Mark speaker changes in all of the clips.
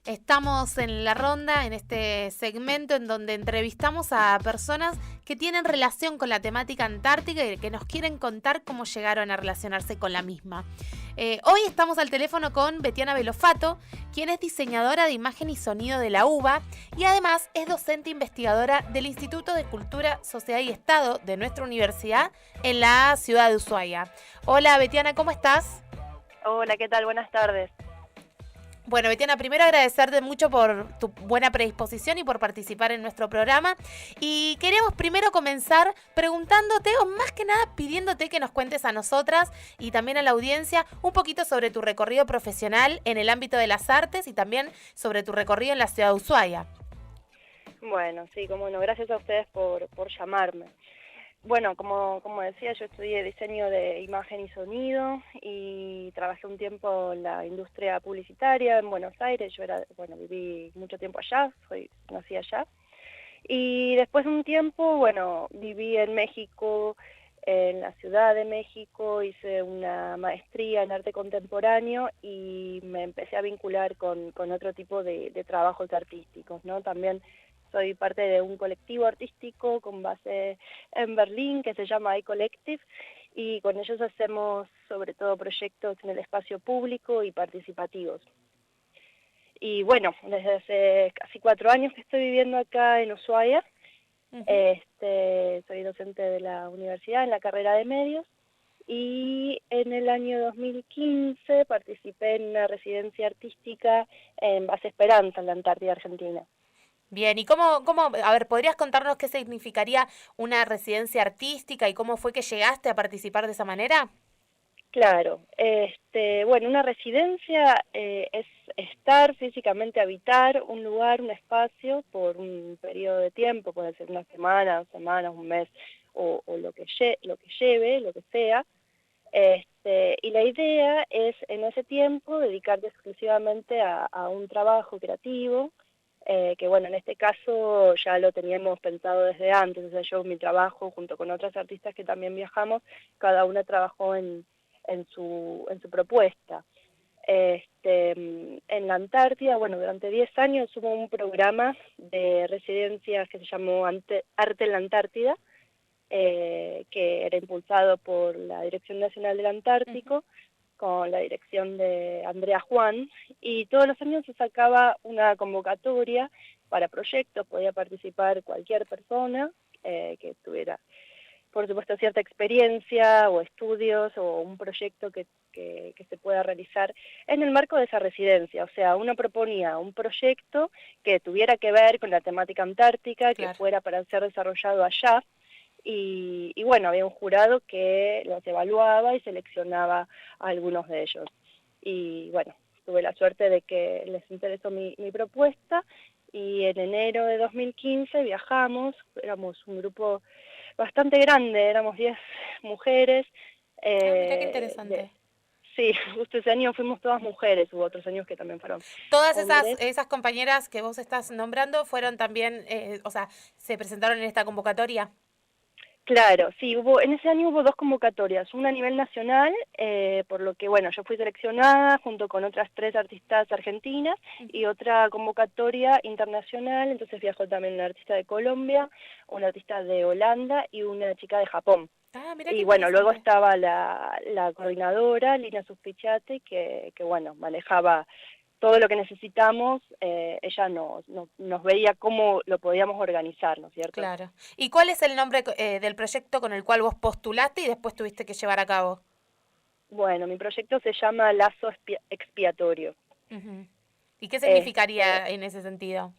Speaker 1: Estamos en la ronda, en este segmento en donde entrevistamos a personas que tienen relación con la temática antártica y que nos quieren contar cómo llegaron a relacionarse con la misma. Hoy estamos al teléfono con Betiana Belofato, quien es diseñadora de imagen y sonido de la UBA y además es docente investigadora del Instituto de Cultura, Sociedad y Estado de nuestra universidad en la ciudad de Ushuaia. Hola Betiana, ¿cómo estás?
Speaker 2: Hola, ¿qué tal? Buenas tardes.
Speaker 1: Bueno, Betiana, primero agradecerte mucho por tu buena predisposición y por participar en nuestro programa. Y queremos primero comenzar preguntándote, o más que nada pidiéndote que nos cuentes a nosotras y también a la audiencia un poquito sobre tu recorrido profesional en el ámbito de las artes y también sobre tu recorrido en la ciudad de Ushuaia.
Speaker 2: Bueno, sí, cómo no, gracias a ustedes por llamarme. Bueno, como decía, yo estudié diseño de imagen y sonido y trabajé un tiempo en la industria publicitaria en Buenos Aires. Viví mucho tiempo allá, nací allá. Y después de un tiempo, viví en México, en la Ciudad de México, hice una maestría en arte contemporáneo y me empecé a vincular con otro tipo de trabajos artísticos, ¿no? También soy parte de un colectivo artístico con base en Berlín que se llama iCollective y con ellos hacemos sobre todo proyectos en el espacio público y participativos. Y bueno, desde hace casi 4 años que estoy viviendo acá en Ushuaia.
Speaker 1: Uh-huh.
Speaker 2: Soy docente de la universidad en la carrera de medios y en el año 2015 participé en una residencia artística en Base Esperanza, en la Antártida Argentina.
Speaker 1: Bien, ¿y a ver, podrías contarnos qué significaría una residencia artística y cómo fue que llegaste a participar de esa manera?
Speaker 2: Claro, una residencia es estar físicamente, habitar un lugar, un espacio por un periodo de tiempo, puede ser una semana, 2 semanas, un mes o lo que lleve, lo que sea. Y la idea es en ese tiempo dedicarte exclusivamente a un trabajo creativo, que bueno, en este caso ya lo teníamos pensado desde antes, o sea, yo mi trabajo junto con otras artistas que también viajamos, cada una trabajó en su propuesta. En la Antártida, bueno, durante 10 años hubo un programa de residencias que se llamó Arte en la Antártida, que era impulsado por la Dirección Nacional del
Speaker 1: Uh-huh.
Speaker 2: Antártico, con la dirección de Andrea Juan, y todos los años se sacaba una convocatoria para proyectos, podía participar cualquier persona que tuviera, por supuesto, cierta experiencia o estudios o un proyecto que se pueda realizar en el marco de esa residencia. O sea, uno proponía un proyecto que tuviera que ver con la temática antártica, que
Speaker 1: Claro.
Speaker 2: fuera para ser desarrollado allá, y bueno, había un jurado que los evaluaba y seleccionaba a algunos de ellos. Y bueno, tuve la suerte de que les interesó mi propuesta y en enero de 2015 viajamos, éramos un grupo bastante grande, éramos 10 mujeres.
Speaker 1: Ah, mira qué
Speaker 2: eh, de,
Speaker 1: interesante.
Speaker 2: sí, justo ese año fuimos todas mujeres, hubo otros años que también fueron
Speaker 1: Todas
Speaker 2: hombres.
Speaker 1: esas compañeras que vos estás nombrando fueron también, o sea, se presentaron en esta convocatoria.
Speaker 2: Claro, sí, en ese año hubo 2 convocatorias, una a nivel nacional, por lo que, bueno, yo fui seleccionada junto con otras 3 artistas argentinas y
Speaker 1: Ujú.
Speaker 2: otra convocatoria internacional, entonces viajó también una artista de Colombia, una artista de Holanda y una chica de Japón.
Speaker 1: Ah, mira qué
Speaker 2: Y bueno, luego
Speaker 1: interesante.
Speaker 2: estaba la coordinadora, Lina Suspichate, que bueno, manejaba todo lo que necesitamos, ella nos veía cómo lo podíamos organizar, ¿no es cierto?
Speaker 1: Claro. ¿Y cuál es el nombre del proyecto con el cual vos postulaste y después tuviste que llevar a cabo?
Speaker 2: Bueno, mi proyecto se llama Lazo Expiatorio.
Speaker 1: Ujú. ¿Y qué
Speaker 2: Este,
Speaker 1: significaría en ese sentido?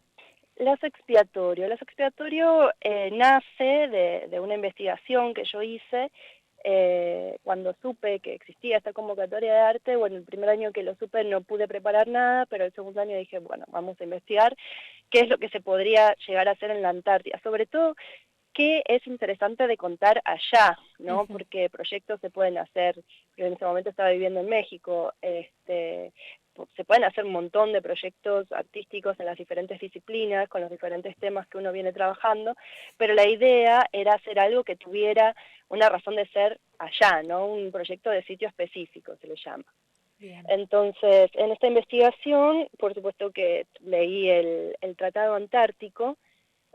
Speaker 2: Lazo expiatorio nace de una investigación que yo hice cuando supe que existía esta convocatoria de arte. Bueno, el primer año que lo supe no pude preparar nada, pero el segundo año dije, bueno, vamos a investigar qué es lo que se podría llegar a hacer en la Antártida. Sobre todo, qué es interesante de contar allá, ¿no?
Speaker 1: Ujú.
Speaker 2: Porque proyectos se pueden hacer, yo en ese momento estaba viviendo en México, se pueden hacer un montón de proyectos artísticos en las diferentes disciplinas, con los diferentes temas que uno viene trabajando, pero la idea era hacer algo que tuviera una razón de ser allá, ¿no? Un proyecto de sitio específico, se le llama.
Speaker 1: Bien.
Speaker 2: Entonces, en esta investigación, por supuesto que leí el Tratado Antártico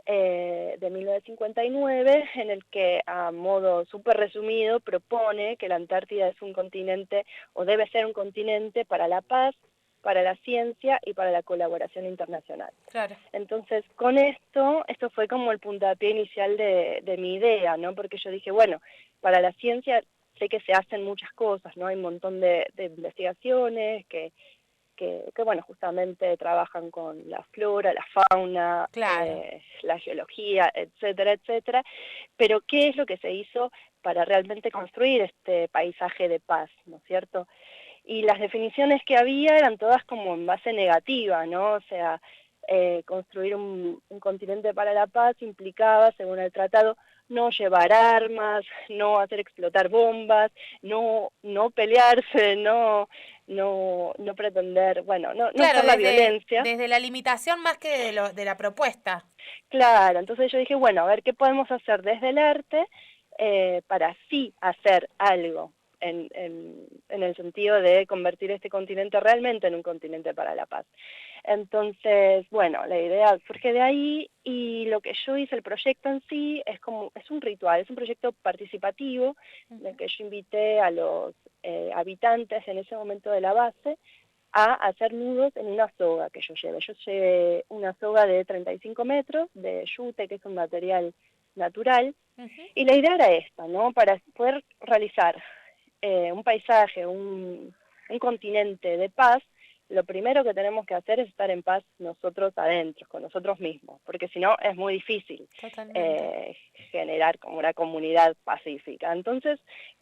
Speaker 2: de 1959, en el que, a modo súper resumido, propone que la Antártida es un continente, o debe ser un continente para la paz, para la ciencia y para la colaboración internacional.
Speaker 1: Claro.
Speaker 2: Entonces, con esto fue como el puntapié inicial de mi idea, ¿no? Porque yo dije, bueno, para la ciencia sé que se hacen muchas cosas, ¿no? Hay un montón de investigaciones que, bueno, justamente trabajan con la flora, la fauna,
Speaker 1: Claro.
Speaker 2: la geología, etcétera, etcétera. Pero, ¿qué es lo que se hizo para realmente construir este paisaje de paz, ¿no es cierto? Y las definiciones que había eran todas como en base negativa, ¿no? O sea, construir un continente para la paz implicaba, según el tratado, no llevar armas, no hacer explotar bombas, no pelearse, no pretender, bueno, no
Speaker 1: Claro,
Speaker 2: usar la violencia.
Speaker 1: desde la limitación más que de la propuesta.
Speaker 2: Claro, entonces yo dije, bueno, a ver, ¿qué podemos hacer desde el arte para sí hacer algo en el sentido de convertir este continente realmente en un continente para la paz? Entonces, bueno, la idea surge de ahí y lo que yo hice, el proyecto en sí, es un ritual, es un proyecto participativo en el que yo invité a los habitantes en ese momento de la base a hacer nudos en una soga que yo llevé. Yo llevé una soga de 35 metros de yute, que es un material natural,
Speaker 1: Ujú.
Speaker 2: y la idea era esta, ¿no? Para poder realizar un paisaje, un continente de paz, lo primero que tenemos que hacer es estar en paz nosotros adentro, con nosotros mismos, porque si no es muy difícil
Speaker 1: Totalmente.
Speaker 2: eh, generar como una comunidad pacífica. Entonces,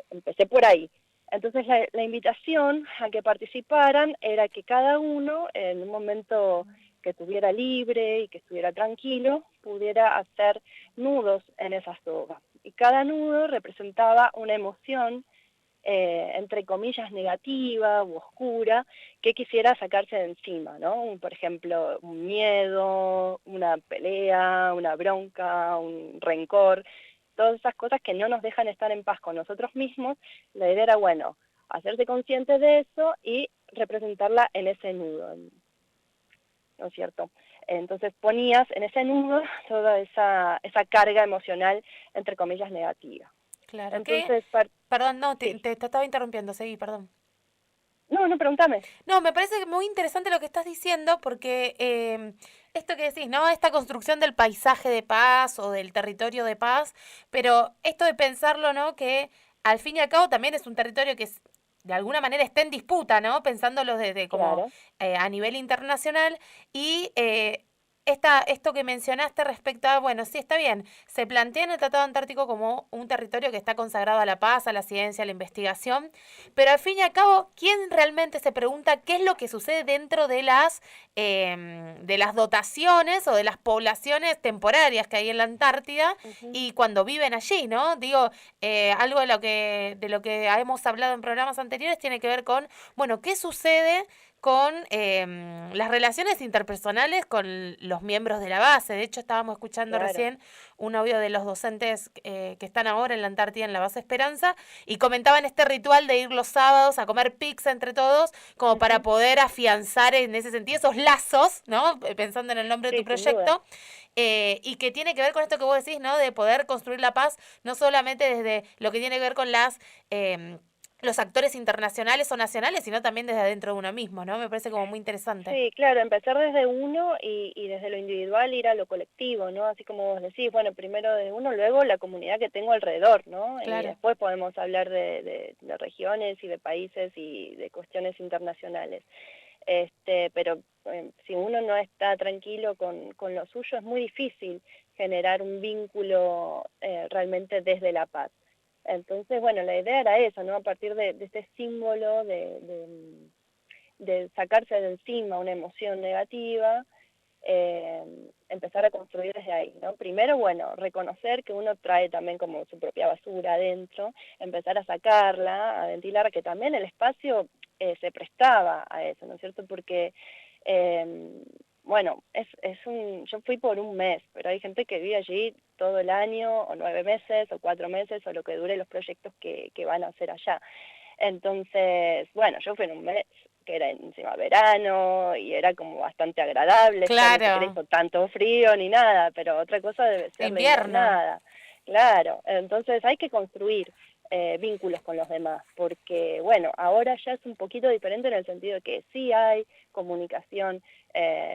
Speaker 2: empecé por ahí. Entonces, la invitación a que participaran era que cada uno, en un momento que estuviera libre y que estuviera tranquilo, pudiera hacer nudos en esa soga. Y cada nudo representaba una emoción entre comillas, negativa u oscura, que quisiera sacarse de encima, ¿no? Por ejemplo, un miedo, una pelea, una bronca, un rencor, todas esas cosas que no nos dejan estar en paz con nosotros mismos. La idea era, bueno, hacerse consciente de eso y representarla en ese nudo, ¿no es cierto? Entonces ponías en ese nudo toda esa carga emocional, entre comillas, negativa.
Speaker 1: Claro. ¿Qué?
Speaker 2: Entonces,
Speaker 1: Perdón, no,
Speaker 2: sí.
Speaker 1: te estaba interrumpiendo, seguí, perdón.
Speaker 2: No, no, pregúntame.
Speaker 1: No, me parece muy interesante lo que estás diciendo porque esto que decís, ¿no? Esta construcción del paisaje de paz o del territorio de paz, pero esto de pensarlo, ¿no? Que al fin y al cabo también es un territorio que de alguna manera está en disputa, ¿no? Pensándolo desde como
Speaker 2: Claro.
Speaker 1: a nivel internacional y esto que mencionaste respecto a, bueno, sí, está bien, se plantea en el Tratado Antártico como un territorio que está consagrado a la paz, a la ciencia, a la investigación, pero al fin y al cabo, ¿quién realmente se pregunta qué es lo que sucede dentro de las dotaciones o de las poblaciones temporarias que hay en la Antártida
Speaker 2: Ujú.
Speaker 1: y cuando viven allí, ¿no? Digo, algo de lo que hemos hablado en programas anteriores tiene que ver con, bueno, ¿qué sucede con las relaciones interpersonales con los miembros de la base? De hecho, estábamos escuchando
Speaker 2: Claro.
Speaker 1: recién un audio de los docentes que están ahora en la Antártida, en la base Esperanza, y comentaban este ritual de ir los sábados a comer pizza entre todos, como para
Speaker 2: Ujú.
Speaker 1: poder afianzar en ese sentido esos lazos, ¿no? Pensando en el nombre de tu
Speaker 2: Sí, sin duda.
Speaker 1: proyecto, y que tiene que ver con esto que vos decís, ¿no? De poder construir la paz, no solamente desde lo que tiene que ver con eh, los actores internacionales o nacionales, sino también desde adentro de uno mismo, ¿no? Me parece como muy interesante.
Speaker 2: Sí, claro, empezar desde uno y desde lo individual ir a lo colectivo, ¿no? Así como vos decís, bueno, primero de uno, luego la comunidad que tengo alrededor, ¿no? Y
Speaker 1: Claro.
Speaker 2: después podemos hablar de regiones y de países y de cuestiones internacionales. Pero si uno no está tranquilo con lo suyo, es muy difícil generar un vínculo realmente desde la paz. Entonces, bueno, la idea era eso, ¿no? A partir de este símbolo de sacarse de encima una emoción negativa, eh, empezar a construir desde ahí, ¿no? Primero, bueno, reconocer que uno trae también como su propia basura adentro, empezar a sacarla, a ventilar, que también el espacio se prestaba a eso, ¿no es cierto? Porque, eh, bueno, yo fui por un mes, pero hay gente que vive allí todo el año, o 9 meses, o 4 meses, o lo que dure los proyectos que van a hacer allá. Entonces, bueno, yo fui en un mes que era encima verano y era como bastante agradable, ya ni siquiera
Speaker 1: Claro,
Speaker 2: hizo tanto frío ni nada, pero otra cosa debe ser la
Speaker 1: invierno.
Speaker 2: invernada. Claro, entonces hay que construir vínculos con los demás, porque bueno, ahora ya es un poquito diferente en el sentido de que sí hay comunicación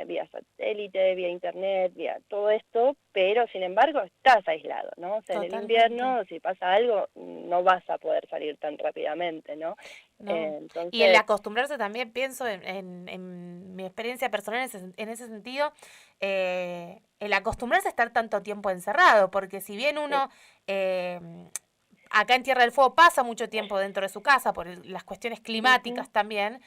Speaker 2: vía satélite, vía internet, vía todo esto, pero sin embargo estás aislado, ¿no? O sea, en el
Speaker 1: Totalmente.
Speaker 2: invierno, si pasa algo, no vas a poder salir tan rápidamente, ¿no?
Speaker 1: No. Y el
Speaker 2: Entonces,
Speaker 1: acostumbrarse también, pienso en mi experiencia personal en ese sentido, el acostumbrarse a estar tanto tiempo encerrado, porque si bien
Speaker 2: sí.
Speaker 1: uno eh, acá en Tierra del Fuego pasa mucho tiempo dentro de su casa por las cuestiones
Speaker 2: Ujú.
Speaker 1: climáticas también.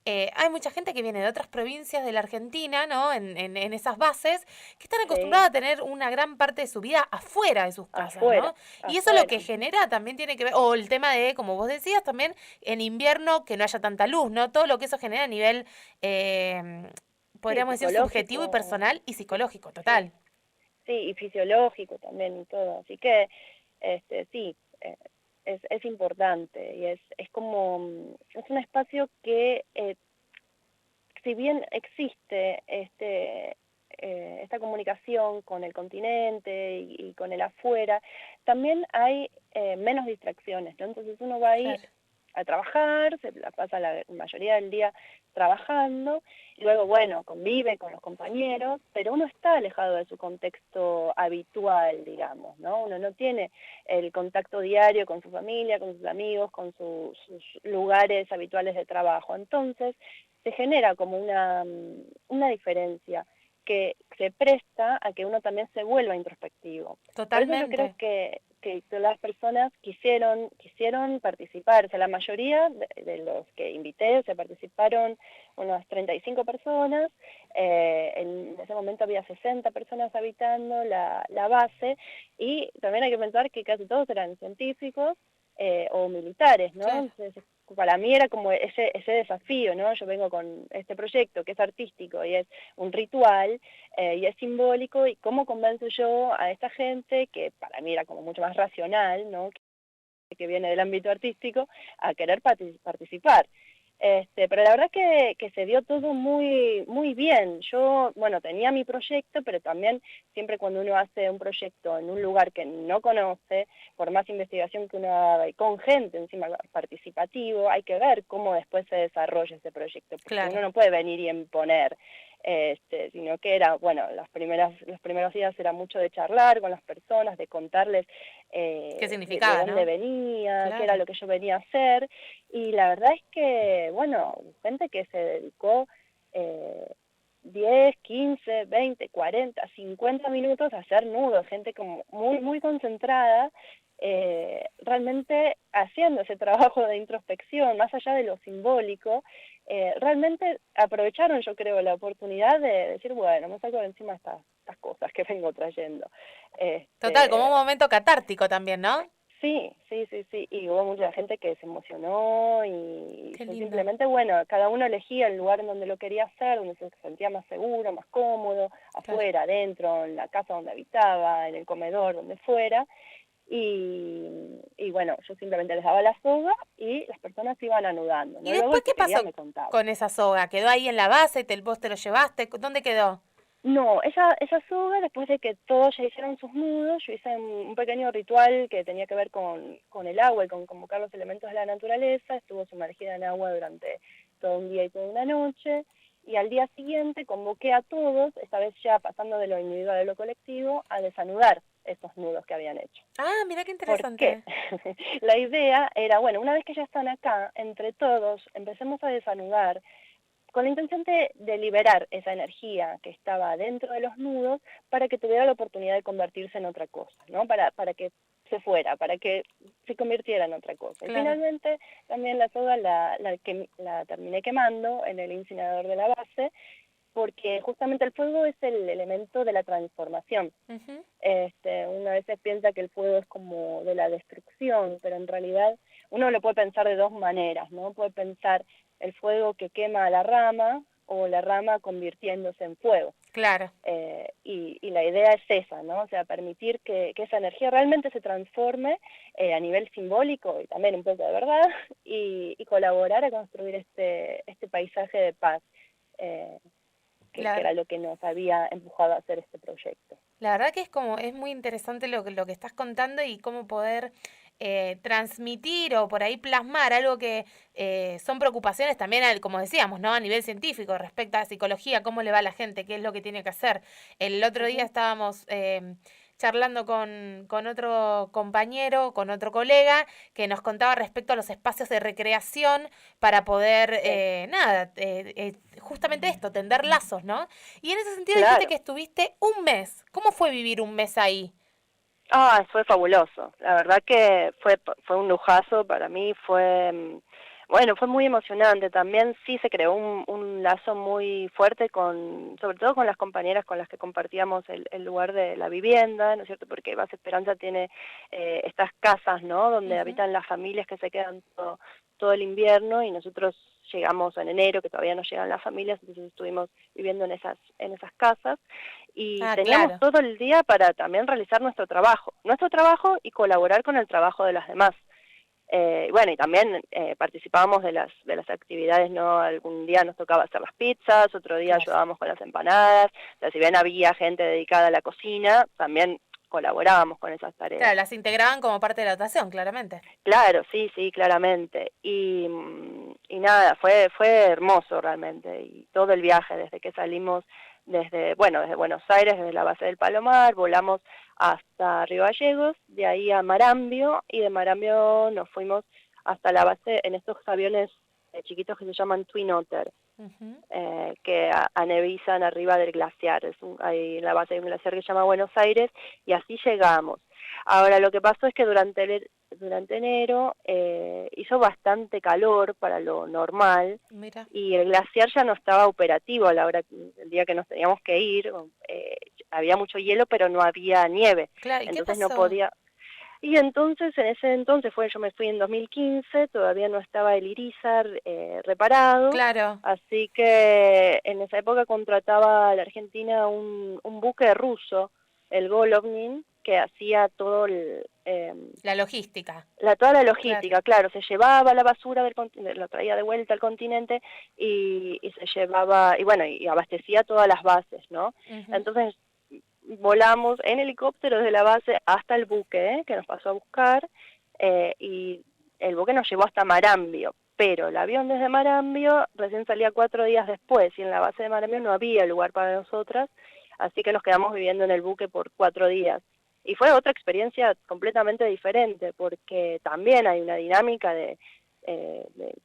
Speaker 1: Hay mucha gente que viene de otras provincias de la Argentina, ¿no? En esas bases, que están
Speaker 2: Sí,
Speaker 1: acostumbrados a tener una gran parte de su vida afuera de sus casas,
Speaker 2: afuera,
Speaker 1: ¿no? Y eso lo
Speaker 2: afuera.
Speaker 1: que genera también tiene que ver, o el tema de, como vos decías, también en invierno que no haya tanta luz, ¿no? Todo lo que eso genera a nivel,
Speaker 2: Sí,
Speaker 1: podríamos decir, subjetivo y
Speaker 2: psicológico,
Speaker 1: personal y psicológico,
Speaker 2: sí,
Speaker 1: total.
Speaker 2: sí, y fisiológico también y todo. Así que, sí, es importante y es como, es un espacio que si bien existe esta comunicación con el continente y con el afuera, también hay menos distracciones, ¿no? Entonces uno va ahí
Speaker 1: Claro.
Speaker 2: a trabajar, se la pasa la mayoría del día trabajando, y luego, bueno, convive con los compañeros, pero uno está alejado de su contexto habitual, digamos, ¿no? Uno no tiene el contacto diario con su familia, con sus amigos, con sus lugares habituales de trabajo. Entonces, se genera como una diferencia que se presta a que uno también se vuelva introspectivo. Por eso yo creo
Speaker 1: Totalmente.
Speaker 2: que las personas quisieron participar, o sea, la mayoría de los que invité, se participaron unas 35 personas, en ese momento había 60 personas habitando la base, y también hay que pensar que casi todos eran científicos o militares, ¿no?
Speaker 1: Claro.
Speaker 2: Entonces, para mí era como ese desafío, ¿no? Yo vengo con este proyecto que es artístico y es un ritual y es simbólico, y cómo convenzo yo a esta gente, que para mí era como mucho más racional, ¿no? Que viene del ámbito artístico, a querer participar. Pero la verdad que se dio todo muy, muy bien. Yo, bueno, tenía mi proyecto, pero también siempre cuando uno hace un proyecto en un lugar que no conoce, por más investigación que uno haga y con gente encima participativo, hay que ver cómo después se desarrolla ese proyecto, porque uno
Speaker 1: Claro.
Speaker 2: no puede venir y imponer, sino que era, bueno, los primeros días era mucho de charlar con las personas, de contarles
Speaker 1: ¿Qué
Speaker 2: de
Speaker 1: significaba,
Speaker 2: dónde
Speaker 1: no?
Speaker 2: venía, qué era
Speaker 1: Claro.
Speaker 2: lo que yo venía a hacer, y la verdad es que, bueno, gente que se dedicó eh, 10, 15, 20, 40, 50 minutos a hacer nudos, gente como muy, muy concentrada, realmente haciendo ese trabajo de introspección, más allá de lo simbólico, realmente aprovecharon, yo creo, la oportunidad de decir, bueno, me saco de encima estas cosas que vengo trayendo.
Speaker 1: Total, como un
Speaker 2: Este,
Speaker 1: momento catártico también, ¿no?
Speaker 2: Sí, sí, sí, sí, y hubo mucha gente que se emocionó y
Speaker 1: Qué
Speaker 2: yo
Speaker 1: lindo.
Speaker 2: simplemente, bueno, cada uno elegía el lugar en donde lo quería hacer, donde se sentía más seguro, más cómodo,
Speaker 1: Claro.
Speaker 2: afuera, adentro, en la casa donde habitaba, en el comedor, donde fuera, y bueno, yo simplemente les daba la soga y las personas se iban anudando,
Speaker 1: ¿Y
Speaker 2: ¿no? Luego
Speaker 1: después
Speaker 2: el que
Speaker 1: qué
Speaker 2: quería
Speaker 1: pasó
Speaker 2: me contaba.
Speaker 1: con esa soga? ¿Quedó ahí en la base? ¿Vos te lo llevaste? ¿Dónde quedó?
Speaker 2: No, esa soga, después de que todos ya hicieron sus nudos, yo hice un pequeño ritual que tenía que ver con el agua y con convocar los elementos de la naturaleza. Estuvo sumergida en agua durante todo un día y toda una noche. Y al día siguiente convoqué a todos, esta vez ya pasando de lo individual a lo colectivo, a desanudar esos nudos que habían hecho.
Speaker 1: Ah, mira qué
Speaker 2: ¿Por qué?
Speaker 1: interesante.
Speaker 2: La idea era, bueno, una vez que ya están acá, entre todos, empecemos a desanudar con la intención de liberar esa energía que estaba dentro de los nudos para que tuviera la oportunidad de convertirse en otra cosa, ¿no? Para que se fuera, para que se convirtiera en otra cosa. Y
Speaker 1: Claro.
Speaker 2: finalmente también la soga la terminé quemando en el incinerador de la base, porque justamente el fuego es el elemento de la transformación.
Speaker 1: Ujú.
Speaker 2: Uno a veces piensa que el fuego es como de la destrucción, pero en realidad uno lo puede pensar de dos maneras, ¿no? Puede pensar el fuego que quema la rama o la rama convirtiéndose en fuego.
Speaker 1: Claro,
Speaker 2: y la idea es esa, ¿no? O sea, permitir que esa energía realmente se transforme a nivel simbólico y también un poco de verdad y colaborar a construir este paisaje de paz, eh, que
Speaker 1: claro.
Speaker 2: era lo que nos había empujado a hacer este proyecto.
Speaker 1: La verdad que es muy interesante lo que estás contando y cómo poder transmitir o por ahí plasmar algo que son preocupaciones también, como decíamos, ¿no? A nivel científico, respecto a la psicología, cómo le va a la gente, qué es lo que tiene que hacer. El otro día
Speaker 2: Ujú.
Speaker 1: estábamos charlando con otro compañero, con otro colega, que nos contaba respecto a los espacios de recreación para poder,
Speaker 2: Sí,
Speaker 1: justamente esto, tender lazos, ¿no? Y en ese sentido dijiste
Speaker 2: claro.
Speaker 1: que estuviste un mes. ¿Cómo fue vivir un mes ahí?
Speaker 2: Ah, fue fabuloso. La verdad que fue un lujazo para mí, bueno, fue muy emocionante. También sí se creó un lazo muy fuerte sobre todo con las compañeras con las que compartíamos el lugar de la vivienda, ¿no es cierto? Porque Base Esperanza tiene estas casas, ¿no? Donde
Speaker 1: Ujú.
Speaker 2: habitan las familias que se quedan todo el invierno y nosotros llegamos en enero, que todavía no llegan las familias, entonces estuvimos viviendo en esas casas y
Speaker 1: Ah,
Speaker 2: teníamos
Speaker 1: claro.
Speaker 2: todo el día para también realizar nuestro trabajo y colaborar con el trabajo de las demás. Bueno, y también participábamos de las actividades, ¿no? Algún día nos tocaba hacer las pizzas, otro día
Speaker 1: Claro.
Speaker 2: ayudábamos con las empanadas, o sea, si bien había gente dedicada a la cocina, también colaborábamos con esas tareas.
Speaker 1: Claro, las integraban como parte de la dotación, claramente.
Speaker 2: Claro, sí, sí, claramente. Y nada, fue hermoso realmente. Y todo el viaje, desde que salimos, desde Buenos Aires, desde la base del Palomar, volamos hasta Río Gallegos, de ahí a Marambio, y de Marambio nos fuimos hasta la base en estos aviones chiquitos que se llaman Twin Otter,
Speaker 1: Ujú.
Speaker 2: que anevizan arriba del glaciar. Hay en la base de un glaciar que se llama Buenos Aires, y así llegamos. Ahora, lo que pasó es que durante enero hizo bastante calor para lo normal,
Speaker 1: Mira.
Speaker 2: y el glaciar ya no estaba operativo a la hora, el día que nos teníamos que ir. Había mucho hielo, pero no había nieve,
Speaker 1: Claro, ¿y qué
Speaker 2: entonces no
Speaker 1: pasó?
Speaker 2: podía. Y entonces, en ese entonces, yo me fui en 2015, todavía no estaba el Irizar reparado,
Speaker 1: Claro,
Speaker 2: así que en esa época contrataba a la Argentina un buque ruso, el Golovnin, que hacía
Speaker 1: la logística.
Speaker 2: toda la
Speaker 1: Claro.
Speaker 2: logística. Claro, se llevaba la basura del continente, lo traía de vuelta al continente y se llevaba, y bueno, y abastecía todas las bases, ¿no?
Speaker 1: Ujú.
Speaker 2: Entonces volamos en helicóptero desde la base hasta el buque, que nos pasó a buscar, y el buque nos llevó hasta Marambio, pero el avión desde Marambio recién salía 4 días después, y en la base de Marambio no había lugar para nosotras, así que nos quedamos viviendo en el buque por 4 días. Y fue otra experiencia completamente diferente, porque también hay una dinámica eh, de,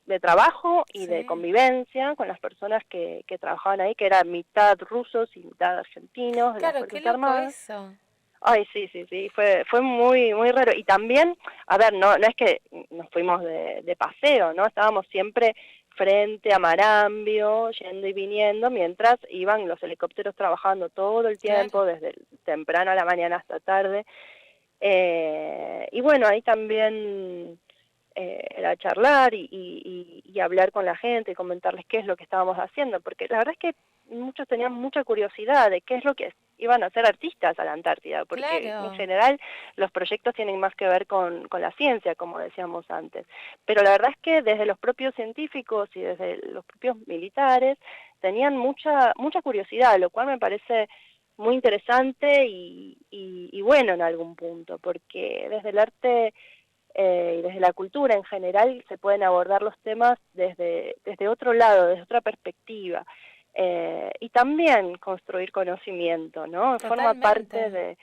Speaker 2: de trabajo y de
Speaker 1: Sí.
Speaker 2: convivencia con las personas que trabajaban ahí, que eran mitad rusos y mitad argentinos de las
Speaker 1: Claro, qué
Speaker 2: Fuerzas
Speaker 1: loco
Speaker 2: Armadas.
Speaker 1: eso.
Speaker 2: Ay, sí, sí, sí, fue muy, muy raro. Y también, a ver, no es que nos fuimos de paseo, ¿no? Estábamos siempre frente a Marambio, yendo y viniendo, mientras iban los helicópteros trabajando todo el
Speaker 1: Claro.
Speaker 2: tiempo, desde temprano a la mañana hasta tarde. Y bueno, ahí también era charlar y hablar con la gente y comentarles qué es lo que estábamos haciendo, porque la verdad es que muchos tenían mucha curiosidad de qué es lo que iban a hacer artistas a la Antártida, porque en
Speaker 1: Claro.
Speaker 2: general los proyectos tienen más que ver con la ciencia, como decíamos antes. Pero la verdad es que desde los propios científicos y desde los propios militares tenían mucha curiosidad, lo cual me parece muy interesante y bueno en algún punto, porque desde el arte y desde la cultura en general se pueden abordar los temas desde otro lado, desde otra perspectiva. Y también construir conocimiento, ¿no? Forma parte
Speaker 1: Totalmente.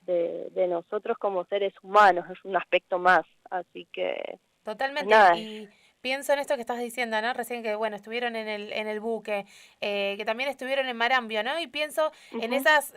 Speaker 2: de nosotros como seres humanos, es un aspecto más. Así que, pues
Speaker 1: Totalmente.
Speaker 2: nada,
Speaker 1: Y pienso en esto que estás diciendo, ¿no? Recién que, bueno, estuvieron en el buque, que también estuvieron en Marambio, ¿no? Y pienso en
Speaker 2: ujú,
Speaker 1: esas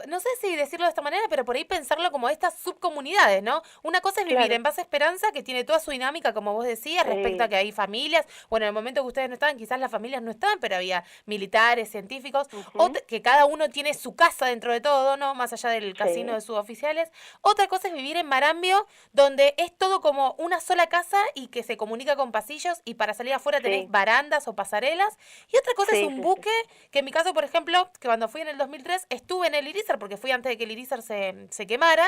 Speaker 1: no sé si decirlo de esta manera, pero por ahí pensarlo como estas subcomunidades, ¿no? Una cosa es vivir
Speaker 2: Claro,
Speaker 1: en Base Esperanza, que tiene toda su dinámica, como vos decías, respecto a
Speaker 2: sí.
Speaker 1: que hay familias. Bueno, en el momento que ustedes no estaban, quizás las familias no estaban, pero había militares, científicos,
Speaker 2: Ujú,
Speaker 1: que cada uno tiene su casa dentro de todo, ¿no? Más allá del casino
Speaker 2: sí,
Speaker 1: de suboficiales. Otra cosa es vivir en Marambio, donde es todo como una sola casa y que se comunica con pasillos y para salir afuera tenés
Speaker 2: sí,
Speaker 1: barandas o pasarelas. Y otra cosa es
Speaker 2: sí,
Speaker 1: un
Speaker 2: sí, sí,
Speaker 1: buque, que en mi caso, por ejemplo, que cuando fui en el 2003 estuve en el Irizar, porque fui antes de que el Irizar se quemara,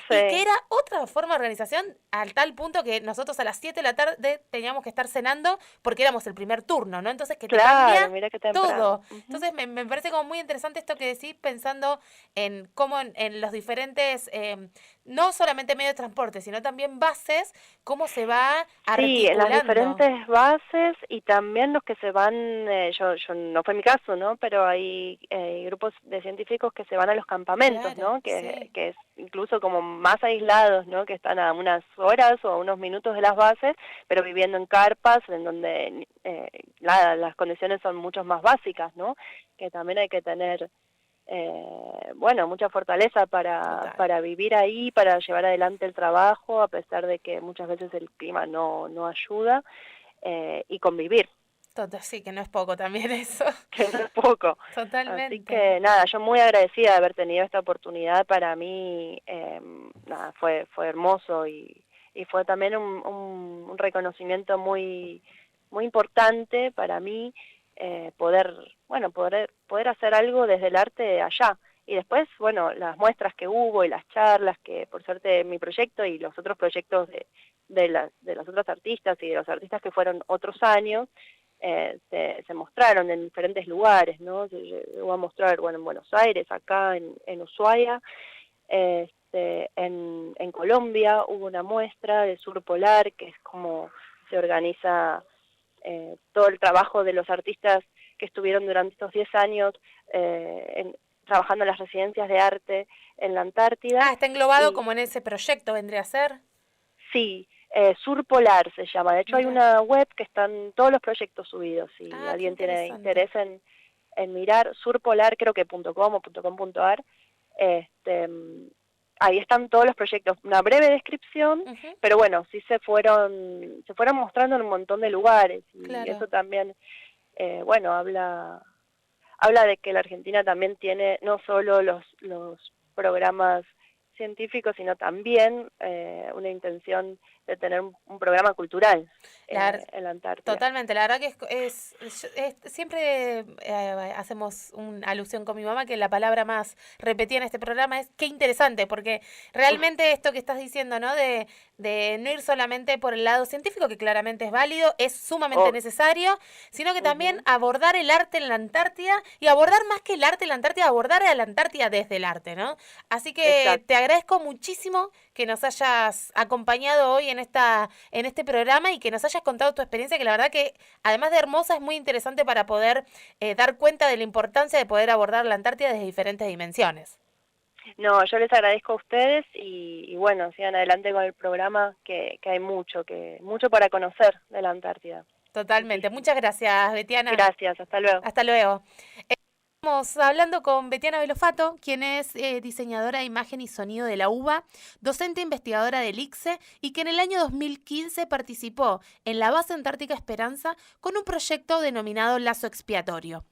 Speaker 1: y que
Speaker 2: sí.
Speaker 1: era otra forma de organización al tal punto que nosotros a las 7 de la tarde teníamos que estar cenando porque éramos el primer turno, ¿no? Entonces que te
Speaker 2: Claro,
Speaker 1: cambia
Speaker 2: mira qué temprano.
Speaker 1: todo.
Speaker 2: Ujú.
Speaker 1: Entonces me parece como muy interesante esto que decís pensando en cómo en los diferentes, no solamente medios de transporte, sino también bases, cómo se va
Speaker 2: Sí, en las
Speaker 1: articulando.
Speaker 2: diferentes bases y también los que se van, yo no fue mi caso, ¿no? Pero hay grupos de científicos que se van a los campamentos,
Speaker 1: Claro,
Speaker 2: ¿no?
Speaker 1: sí.
Speaker 2: Que es incluso como más aislados, ¿no? Que están a unas horas o a unos minutos de las bases, pero viviendo en carpas, en donde nada, las condiciones son mucho más básicas, ¿no? Que también hay que tener bueno, mucha fortaleza
Speaker 1: Total.
Speaker 2: para vivir ahí, para llevar adelante el trabajo, a pesar de que muchas veces el clima no ayuda, y convivir,
Speaker 1: Total, sí, que no es poco también eso.
Speaker 2: que no es poco. Así
Speaker 1: Totalmente.
Speaker 2: que nada, yo muy agradecida de haber tenido esta oportunidad. Para mí, nada, fue hermoso y fue también un reconocimiento muy importante para mí, poder, bueno, poder hacer algo desde el arte allá. Y después, bueno, las muestras que hubo y las charlas que, por suerte, mi proyecto y los otros proyectos de los otros artistas y de los artistas que fueron otros años, se mostraron en diferentes lugares, ¿no? Se llegó a mostrar, bueno, en Buenos Aires, acá en Ushuaia, en Colombia hubo una muestra de Sur Polar, que es como se organiza todo el trabajo de los artistas que estuvieron durante estos 10 años trabajando en las residencias de arte en la Antártida.
Speaker 1: Ah, está englobado
Speaker 2: Y
Speaker 1: como en ese proyecto, vendría a ser.
Speaker 2: sí, Sur Polar se llama. De hecho, hay
Speaker 1: Mira.
Speaker 2: una web que están todos los proyectos subidos. Si
Speaker 1: Ah, qué
Speaker 2: alguien tiene
Speaker 1: interesante.
Speaker 2: interés en mirar, surpolar, creo que .com o .com.ar, este, ahí están todos los proyectos. Una breve descripción,
Speaker 1: Ujú,
Speaker 2: pero bueno, sí se fueron mostrando en un montón de lugares y
Speaker 1: claro.
Speaker 2: eso también, bueno, habla de que la Argentina también tiene no solo los programas científicos, sino también una intención de tener un programa cultural
Speaker 1: La,
Speaker 2: en la Antártida.
Speaker 1: Totalmente, la verdad que siempre hacemos una alusión con mi mamá que la palabra más repetida en este programa es qué interesante, porque realmente esto que estás diciendo, ¿no? De no ir solamente por el lado científico, que claramente es válido, es sumamente
Speaker 2: Oh,
Speaker 1: necesario, sino que también
Speaker 2: ujú,
Speaker 1: abordar el arte en la Antártida y abordar más que el arte en la Antártida, abordar a la Antártida desde el arte, ¿no? Así que te
Speaker 2: exacto.
Speaker 1: agradezco muchísimo que nos hayas acompañado hoy en este programa y que nos hayas contado tu experiencia, que la verdad que además de hermosa es muy interesante para poder dar cuenta de la importancia de poder abordar la Antártida desde diferentes dimensiones.
Speaker 2: No, yo les agradezco a ustedes y bueno, sigan adelante con el programa que hay mucho para conocer de la Antártida.
Speaker 1: Totalmente.
Speaker 2: Muchísimo.
Speaker 1: Muchas gracias, Betiana.
Speaker 2: Gracias, hasta luego.
Speaker 1: Hasta luego. Estamos hablando con Betiana Belofato, quien es diseñadora de imagen y sonido de la UBA, docente investigadora del ICSE y que en el año 2015 participó en la Base Antártica Esperanza con un proyecto denominado Lazo Expiatorio.